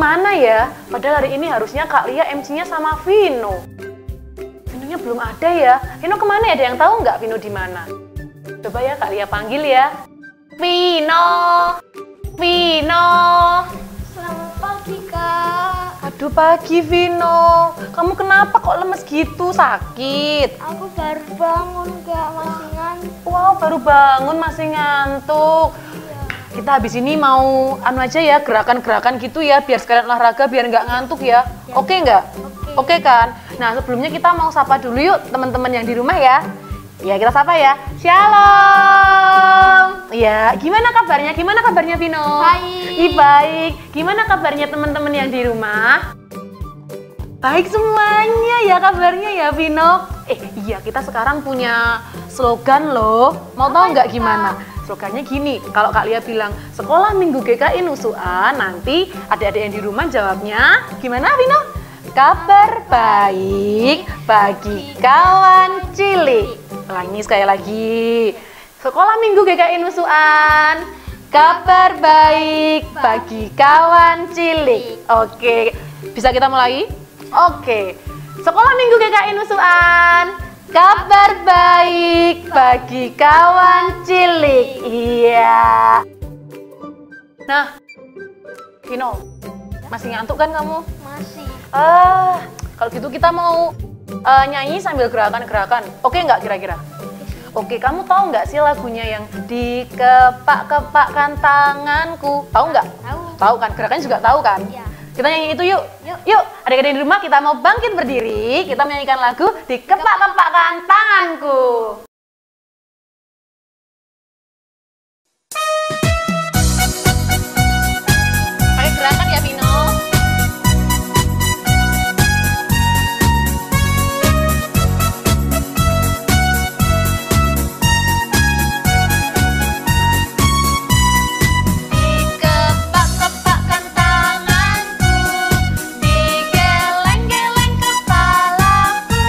kemana ya? Padahal hari ini harusnya Kak Lia MC-nya sama Vino. Vinonya belum ada ya. Vino kemana ya? Ada yang tahu nggak Vino di mana? Coba ya Kak Lia panggil ya. Vino! Vino! Selamat pagi, Kak. Aduh pagi Vino. Kamu kenapa kok lemes gitu? Sakit? Aku baru bangun, Kak. Masih ngantuk. Wow, baru bangun masih ngantuk. Kita habis ini mau aja ya, gerakan-gerakan gitu ya, biar sekalian olahraga, biar nggak ngantuk ya. Oke nggak? Oke kan? Nah sebelumnya kita mau sapa dulu yuk teman-teman yang di rumah ya. Ya kita sapa ya. Shalom. Ya, gimana kabarnya? Gimana kabarnya Vino? Baik. Baik. Gimana kabarnya teman-teman yang di rumah? Baik semuanya ya kabarnya ya Vino. Iya kita sekarang punya slogan loh. Mau tahu nggak gimana? Slogannya gini, kalau Kak Lia bilang sekolah minggu GKI Nusuan, nanti adik-adik yang di rumah jawabnya gimana Vino? Kabar baik bagi kawan cilik. Ulangi sekali lagi. Sekolah minggu GKI Nusuan, kabar baik bagi kawan cilik. Oke, bisa kita mulai? Oke. Sekolah minggu GKI Nusuan, kabar baik bagi kawan cilik. Iya. Nah, Vino, masih ngantuk kan kamu? Masih. Kalau gitu kita mau nyanyi sambil gerakan-gerakan. Oke nggak kira-kira? Oke, kamu tahu nggak sih lagunya yang dikepak-kepakkan tanganku? Tahu nggak? Tahu. Tahu kan? Gerakannya juga tahu kan? Iya. Kita nyanyi itu yuk. Yuk. Yuk, adik-adik di rumah kita mau bangkit berdiri. Kita menyanyikan lagu dikepak-kepakkan tanganku. Pakai gerakan ya, Vino. Dikepak-kepakkan tanganku, digeleng-geleng kepalaku,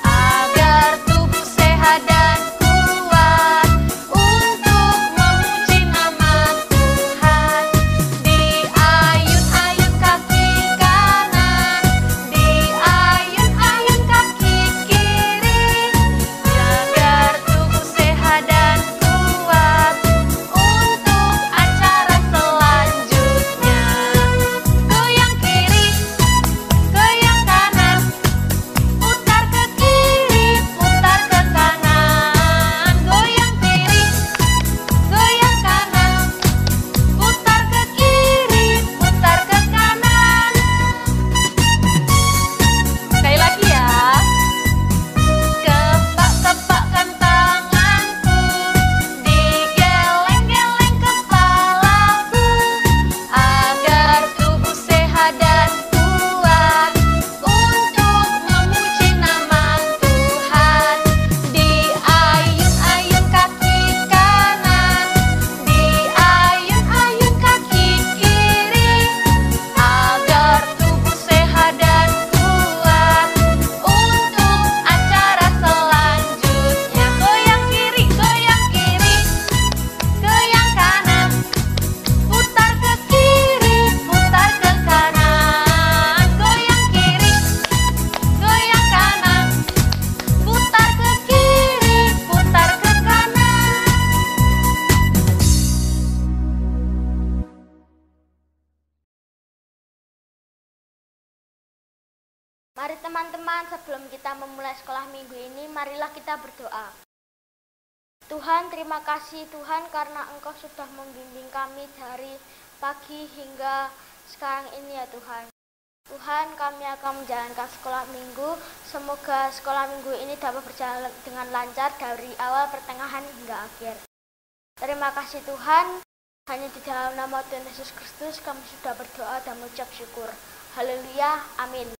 agar tubuh sehat dan kuat untuk memuji nama Tuhan. Diayun-ayun kaki kanan, diayun-ayun kaki kiri, agar tubuh sehat dan kuat untuk acara selanjutnya. Goyang kiri, goyang kanan, putar ke kiri, putar ke kanan. Goyang kiri, goyang kanan, putar ke kiri, putar ke kanan. Sekali lagi ya. Kepak-kepakkan tanganku, digeleng-geleng kepalaku, agar tubuh sehat dan kuat untuk memuji nama Tuhan. Diayun-ayun kaki kanan, diayun-ayun kaki kiri, agar tubuh sehat dan kuat untuk acara selanjutnya. Goyang kiri, goyang kanan, putar ke kiri, putar ke kanan. Goyang kiri, goyang kanan, putar ke kiri, putar ke kanan. Mari teman-teman, sebelum kita memulai sekolah minggu ini, marilah kita berdoa. Tuhan, terima kasih Tuhan karena Engkau sudah membimbing kami dari pagi hingga sekarang ini ya Tuhan. Tuhan, kami akan menjalankan sekolah minggu. Semoga sekolah minggu ini dapat berjalan dengan lancar dari awal, pertengahan hingga akhir. Terima kasih Tuhan. Hanya di dalam nama Tuhan Yesus Kristus kami sudah berdoa dan mengucap syukur. Haleluya, amin.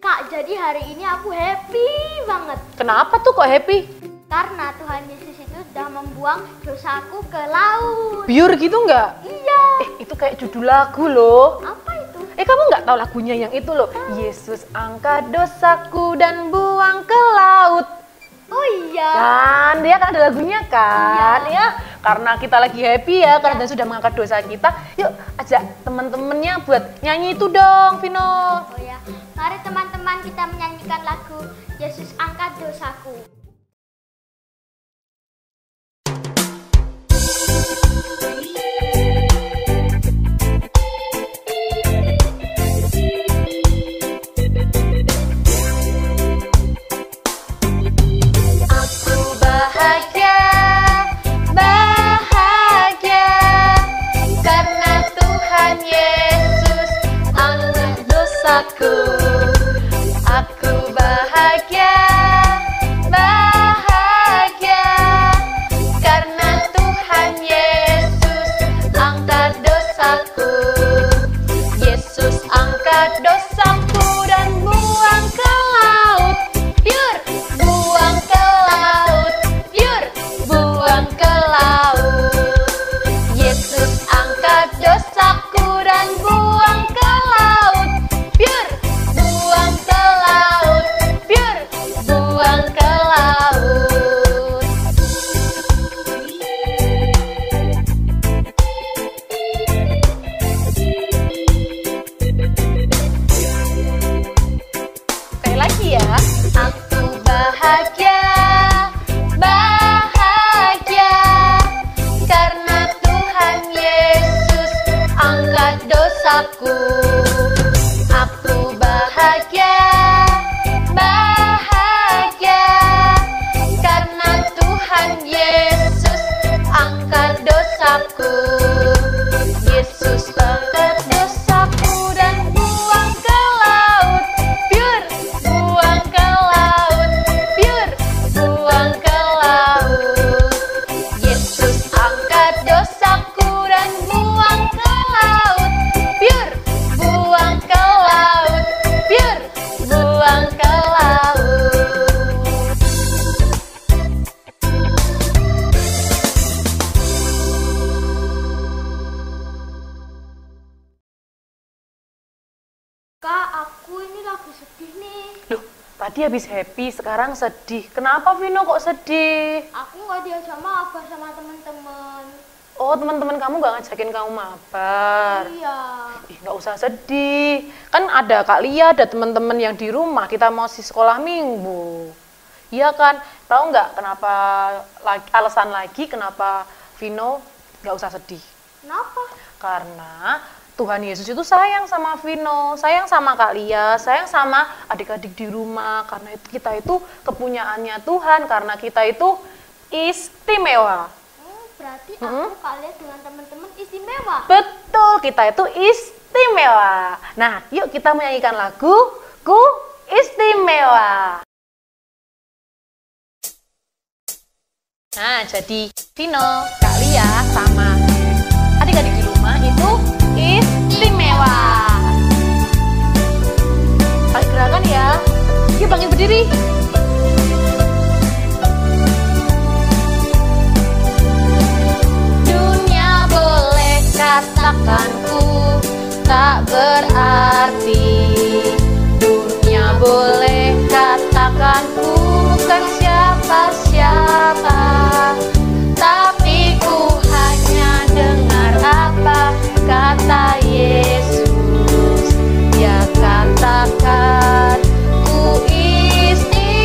Kak, jadi hari ini aku happy banget. Kenapa tuh kok happy? Karena Tuhan Yesus itu sudah membuang dosaku ke laut. Biur gitu nggak? Iya. Itu kayak judul lagu loh. Apa itu? Kamu nggak tahu lagunya yang itu loh? Yesus angkat dosaku dan buang ke laut. Oh iya. Kan, dia kan ada lagunya kan? Iya. Ya, karena kita lagi happy ya, karena Tuhan sudah mengangkat dosa kita. Yuk ajak teman-temannya buat nyanyi itu dong, Vino. Oh ya, mari teman-teman kita menyanyikan lagu Yesus Angkat Dosaku. Aku bahagia, bahagia, karena Tuhan Yesus angkat dosaku. Yesus angkat dosaku dan buang ke laut, biur, buang ke laut, biur, buang ke laut. Yesus angkat dosaku dan buang ke laut, biur, buang ke laut, biur, buang ke laut. Sekali lagi ya. Aku bahagia, bahagia, karena Tuhan Yesus angkat dosaku. Aku bahagia, bahagia, karena Tuhan Yesus angkat dosaku. Yesus angkat dosaku dan buang ke laut, biur, buang ke laut, biur, buang ke laut. Yesus angkat dosaku dan buang ke laut, biur, buang ke laut, biur, buang ke laut. Kak, aku ini lagi sedih nih. Loh, tadi habis happy, sekarang sedih. Kenapa Vino kok sedih? Aku nggak diajak mabar sama teman-teman. Oh, teman-teman kamu gak ngajakin kamu mabar? Iya. Ih, nggak usah sedih. Kan ada Kak Lia, ada teman-teman yang di rumah, kita masih sekolah minggu. Iya kan? Tahu nggak kenapa alasan lagi kenapa Vino nggak usah sedih? Kenapa? Karena Tuhan Yesus itu sayang sama Vino, sayang sama Kak Lia, sayang sama adik-adik di rumah. Karena itu kita itu kepunyaannya Tuhan, karena kita itu istimewa. Berarti aku kalian dengan teman-teman istimewa. Betul, kita itu istimewa. Nah, yuk kita menyanyikan lagu Ku Istimewa. Nah, jadi Vino, Kak Lia, sama adik-adik di rumah itu istimewa. Pakai gerakan ya. Yuk bangkit berdiri. Dunia boleh katakan ku tak berarti. Dunia boleh katakan ku bukan siapa-siapa. Tapi ku hanya dengar apa kata Yesus. Dia katakan ku istimewa.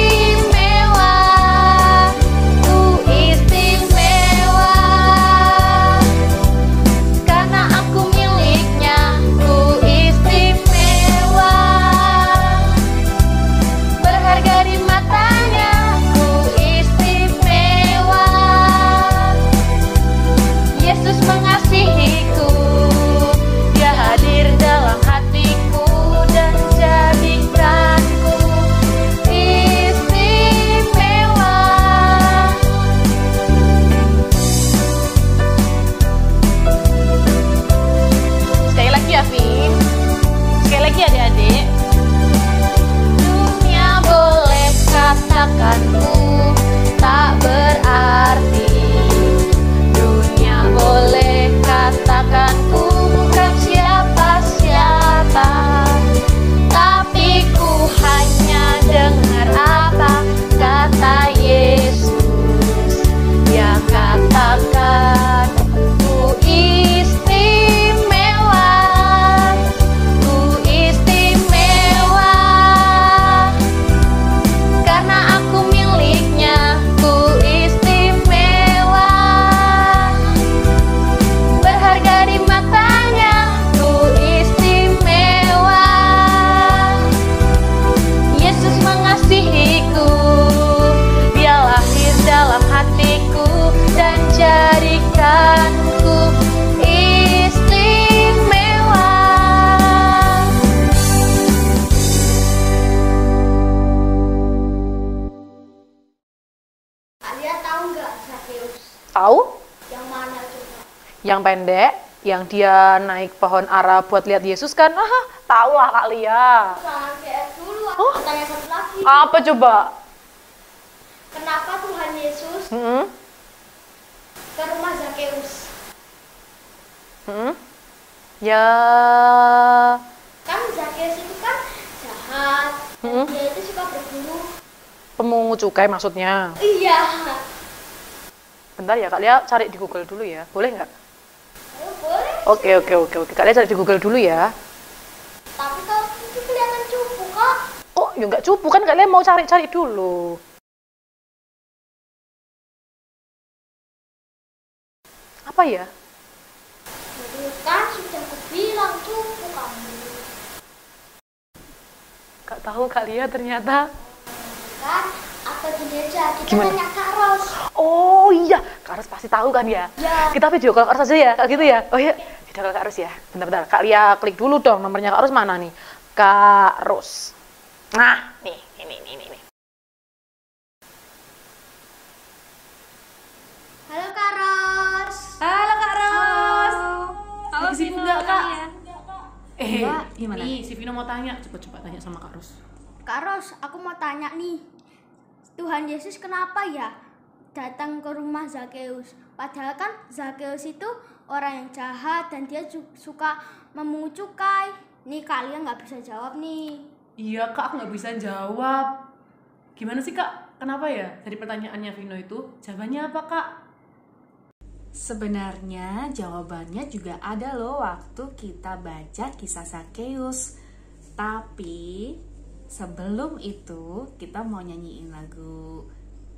Kalian tahu nggak Zakeus? Tahu? Yang mana coba? Yang pendek, yang dia naik pohon ara buat lihat Yesus kan? Tahu lah Kak Lia. Jangan GR dulu, aku tanya satu lagi. Apa coba? Kenapa Tuhan Yesus ke rumah Zakeus? Ya. Kan Zakeus itu kan jahat, dan dia itu suka berburu. Pemungut cukai maksudnya. Iya. Bentar ya Kak Lia cari di Google dulu ya. Boleh nggak? Ayo, boleh. Oke. Kak Lia cari di Google dulu ya. Tapi kalau itu kelihatan cupu, Kak. Oh, ya nggak cupu kan Kak Lia mau cari-cari dulu. Apa ya? Jadi kan sudah kubilang cupu kamu. Gak tahu Kak Lia ternyata. Kan, atau gini aja, kita Gimana? tanya Kak Ros. Oh iya, Kak Ros pasti tahu kan ya? Ya. Kita video call Kak Ros aja ya, kayak gitu ya? Oh iya, video call Kak Ros ya. Bentar-bentar, Kak Lia klik dulu dong nomornya Kak Ros mana nih? Kak Ros. Nah, nih, ini. Halo Kak Ros. Halo Kak Ros. Halo, Lagi sibuk Vino. nggak, Kak? Gimana? Nih, si Vino mau tanya. Coba tanya sama Kak Ros. Kak Ros, aku mau tanya nih. Tuhan Yesus kenapa ya datang ke rumah Zakeus? Padahal kan Zakeus itu orang yang jahat dan dia suka memungut cukai. Nih kalian nggak bisa jawab nih. Iya Kak, aku nggak bisa jawab. Gimana sih Kak? Kenapa ya? Dari pertanyaannya Vino itu, jawabannya apa Kak? Sebenarnya jawabannya juga ada loh waktu kita baca kisah Zakeus. Tapi sebelum itu kita mau nyanyiin lagu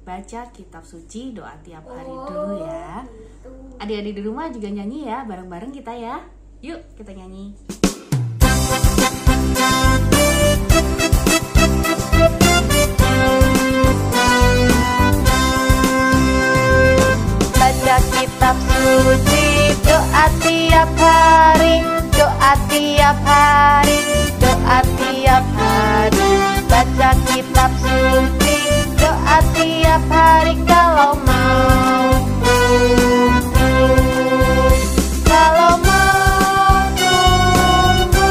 baca kitab suci doa tiap hari dulu ya. Adik-adik di rumah juga nyanyi ya, bareng-bareng kita ya. Yuk kita nyanyi. Baca kitab suci, doa tiap hari, doa tiap hari, doa tiap hari. Baca kitab suci, doa tiap hari kalau mau. Kalau mau tunggu,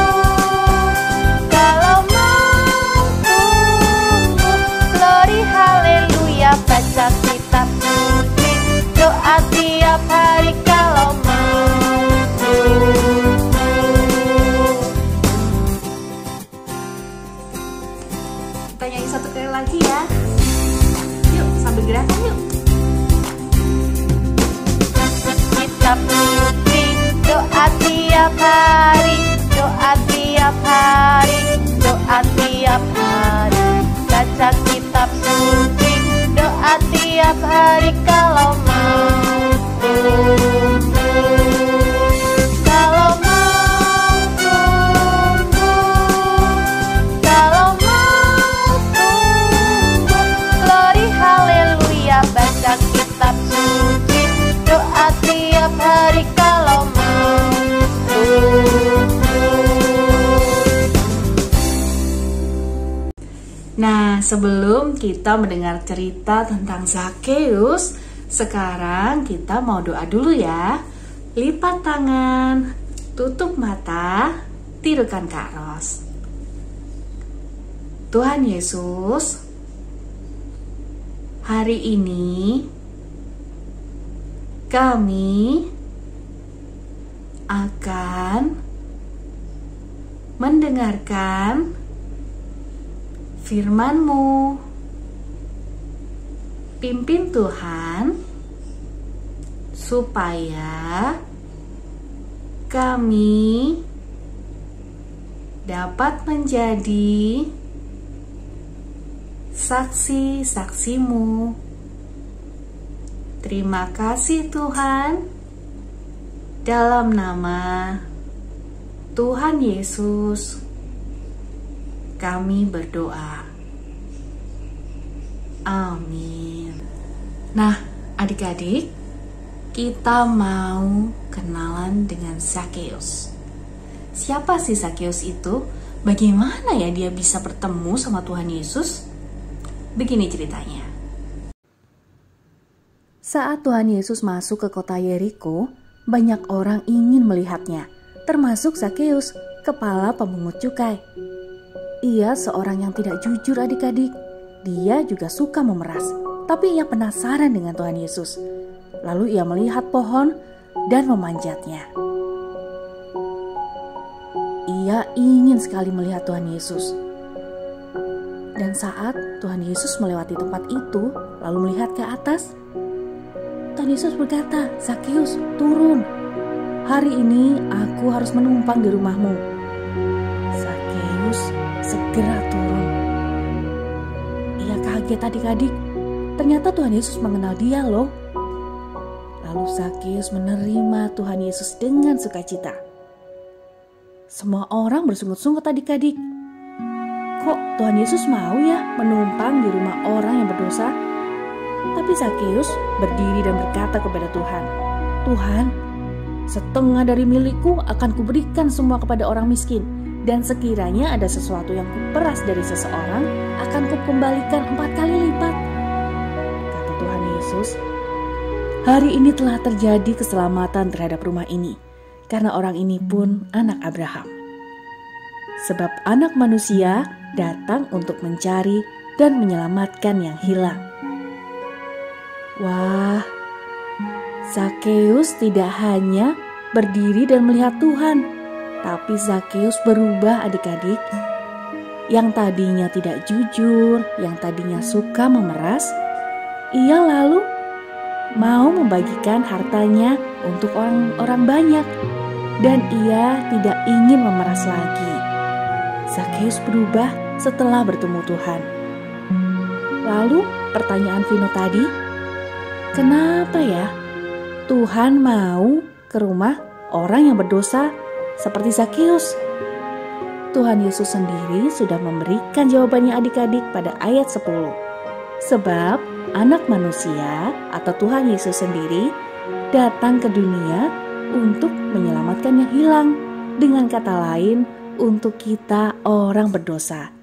kalau mau tunggu, glory haleluya. Baca kitab suci, doa tiap hari kalau mau tunggu. Kita nyanyi satu kali lagi ya. Yuk sambil gerakan yuk. Kitab suci, doa tiap hari, doa tiap hari, doa tiap hari. Baca kitab suci, doa tiap hari kalau mau tunggu. Kalau mau tunggu, kalau mau tunggu, glory haleluya. Baca kitab suci, doa tiap hari kalau mau tunggu. Nah, sebelum kita mendengar cerita tentang Zakeus, sekarang kita mau doa dulu ya. Lipat tangan, tutup mata, tirukan Kak Ros. Tuhan Yesus, hari ini kami akan mendengarkan firman-Mu. Pimpin Tuhan supaya kami dapat menjadi saksi-saksi-Mu. Terima kasih Tuhan, dalam nama Tuhan Yesus kami berdoa. Amin. Nah, adik-adik, kita mau kenalan dengan Zakeus. Siapa sih Zakeus itu? Bagaimana ya dia bisa bertemu sama Tuhan Yesus? Begini ceritanya. Saat Tuhan Yesus masuk ke kota Yeriko, banyak orang ingin melihatnya, termasuk Zakeus, kepala pemungut cukai. Ia seorang yang tidak jujur adik-adik. Dia juga suka memeras, tapi ia penasaran dengan Tuhan Yesus. Lalu ia melihat pohon dan memanjatnya. Ia ingin sekali melihat Tuhan Yesus. Dan saat Tuhan Yesus melewati tempat itu, lalu melihat ke atas, Tuhan Yesus berkata, "Zakeus, turun. Hari ini aku harus menumpang di rumahmu." Zakeus segera turun. Ia kaget adik-adik. Ternyata Tuhan Yesus mengenal dia loh. Lalu Zakeus menerima Tuhan Yesus dengan sukacita. Semua orang bersungut-sungut adik-adik. Kok Tuhan Yesus mau ya menumpang di rumah orang yang berdosa? Tapi Zakeus berdiri dan berkata kepada Tuhan, "Tuhan, setengah dari milikku akan kuberikan semua kepada orang miskin. Dan sekiranya ada sesuatu yang kuperas dari seseorang, akan kukembalikan 4 kali lipat." Kata Tuhan Yesus, "Hari ini telah terjadi keselamatan terhadap rumah ini, karena orang ini pun anak Abraham. Sebab anak manusia datang untuk mencari dan menyelamatkan yang hilang." Wah, Zakeus tidak hanya berdiri dan melihat Tuhan, tapi Zakeus berubah adik-adik. Yang tadinya tidak jujur, yang tadinya suka memeras, ia lalu mau membagikan hartanya untuk orang-orang banyak. Dan ia tidak ingin memeras lagi. Zakeus berubah setelah bertemu Tuhan. Lalu pertanyaan Vino tadi, kenapa ya Tuhan mau ke rumah orang yang berdosa seperti Zakeus? Tuhan Yesus sendiri sudah memberikan jawabannya adik-adik pada ayat 10. Sebab anak manusia atau Tuhan Yesus sendiri datang ke dunia untuk menyelamatkan yang hilang. Dengan kata lain, untuk kita orang berdosa.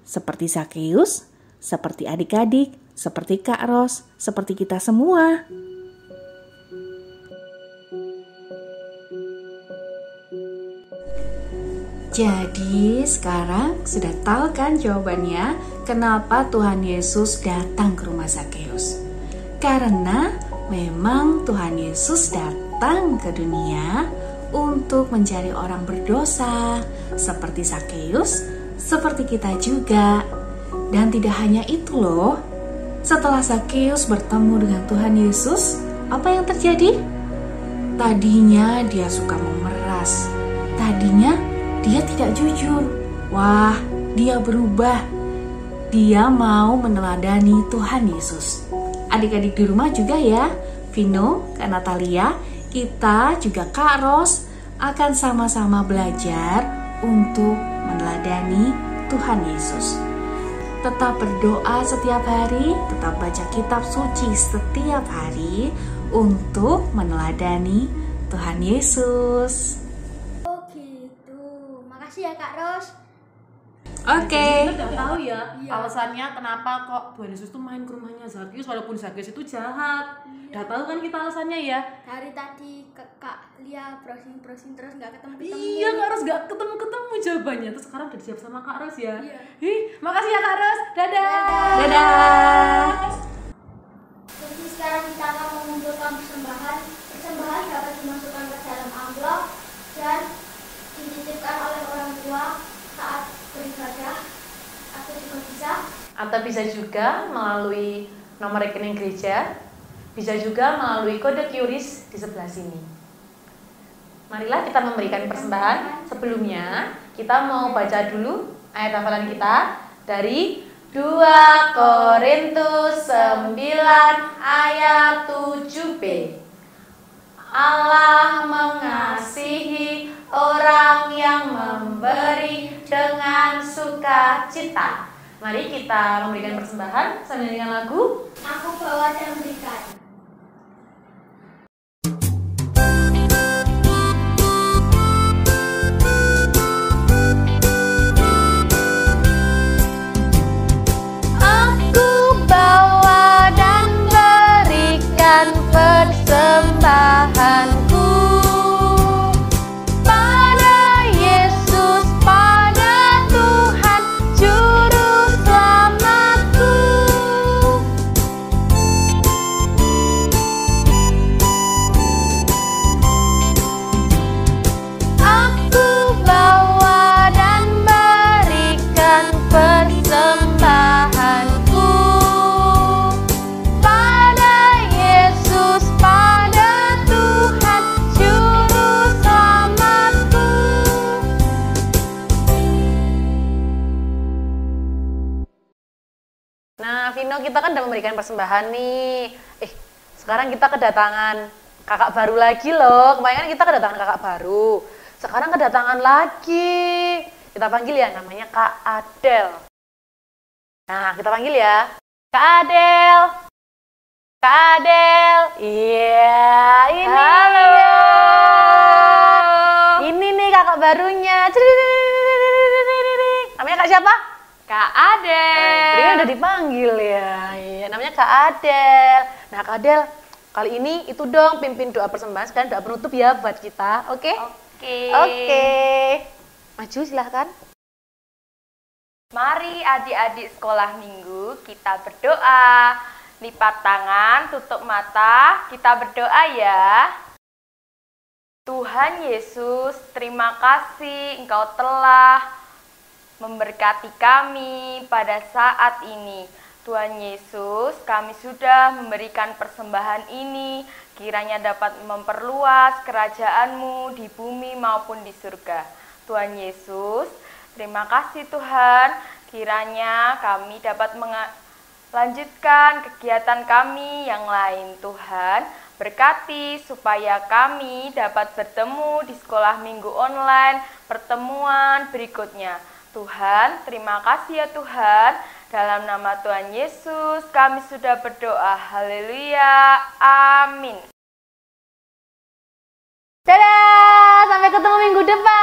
Seperti Zakeus, seperti adik-adik, seperti Kak Ros, seperti kita semua. Jadi sekarang sudah tahu kan jawabannya kenapa Tuhan Yesus datang ke rumah Zakeus? Karena memang Tuhan Yesus datang ke dunia untuk mencari orang berdosa seperti Zakeus, seperti kita juga. Dan tidak hanya itu loh. Setelah Zakeus bertemu dengan Tuhan Yesus, apa yang terjadi? Tadinya dia suka memeras. Tadinya dia tidak jujur. Wah, dia berubah. Dia mau meneladani Tuhan Yesus. Adik-adik di rumah juga ya, Vino, Kak Natalia, kita juga Kak Ros akan sama-sama belajar untuk meneladani Tuhan Yesus. Tetap berdoa setiap hari, tetap baca kitab suci setiap hari untuk meneladani Tuhan Yesus. Oh gitu. Makasih ya Kak Ros. Oke. Kita udah tahu ya Iya. alasannya kenapa kok Tuhan Yesus tuh main ke rumahnya Zakeus walaupun Zakeus itu jahat. Udah tahu kan kita alasannya ya? Dari tadi Kak Lia browsing terus nggak ketemu-ketemu. Iya, Kak Ros gak ketemu-ketemu jawabannya. Terus sekarang udah disiap sama Kak Ros ya. Iya. Makasih ya Kak Ros. Dadah. Dadah. Jadi sekarang kita akan mengumpulkan persembahan. Persembahan dapat dimasukkan ke dalam amplop dan dititipkan oleh orang tua saat beribadah. Atau juga bisa. Atau bisa juga melalui nomor rekening gereja, bisa juga melalui kode QRIS di sebelah sini. Marilah kita memberikan persembahan. Sebelumnya kita mau baca dulu ayat hafalan kita dari 2 Korintus 9 ayat 7b. Allah mengasihi orang yang memberi dengan sukacita. Mari kita memberikan persembahan sambil dengan lagu. Aku bawa dan berikan. Aku bawa dan berikan kita kan udah memberikan persembahan nih. Sekarang kita kedatangan kakak baru lagi loh. Kemarin kan kita kedatangan kakak baru. Sekarang kedatangan lagi. Kita panggil ya, namanya Kak Adel. Nah, kita panggil ya. Kak Adel. Kak Adel. Iya, ini. Halo. Ini nih kakak barunya. Namanya Kak siapa? Kak Adel. Ini udah dipanggil ya. Iya, namanya Kak Adel. Nah, Kak Adel, kali ini itu dong pimpin doa persembahan dan doa penutup ya buat kita. Oke? Oke. Maju silahkan. Mari adik-adik sekolah minggu kita berdoa. Lipat tangan, tutup mata, kita berdoa ya. Tuhan Yesus, terima kasih Engkau telah memberkati kami pada saat ini. Tuhan Yesus, kami sudah memberikan persembahan ini, kiranya dapat memperluas kerajaan-Mu di bumi maupun di surga. Tuhan Yesus, terima kasih Tuhan, kiranya kami dapat melanjutkan kegiatan kami yang lain. Tuhan, berkati supaya kami dapat bertemu di sekolah minggu online pertemuan berikutnya. Tuhan, terima kasih ya Tuhan. Dalam nama Tuhan Yesus, kami sudah berdoa. Haleluya. Amin. Dadah, sampai ketemu minggu depan.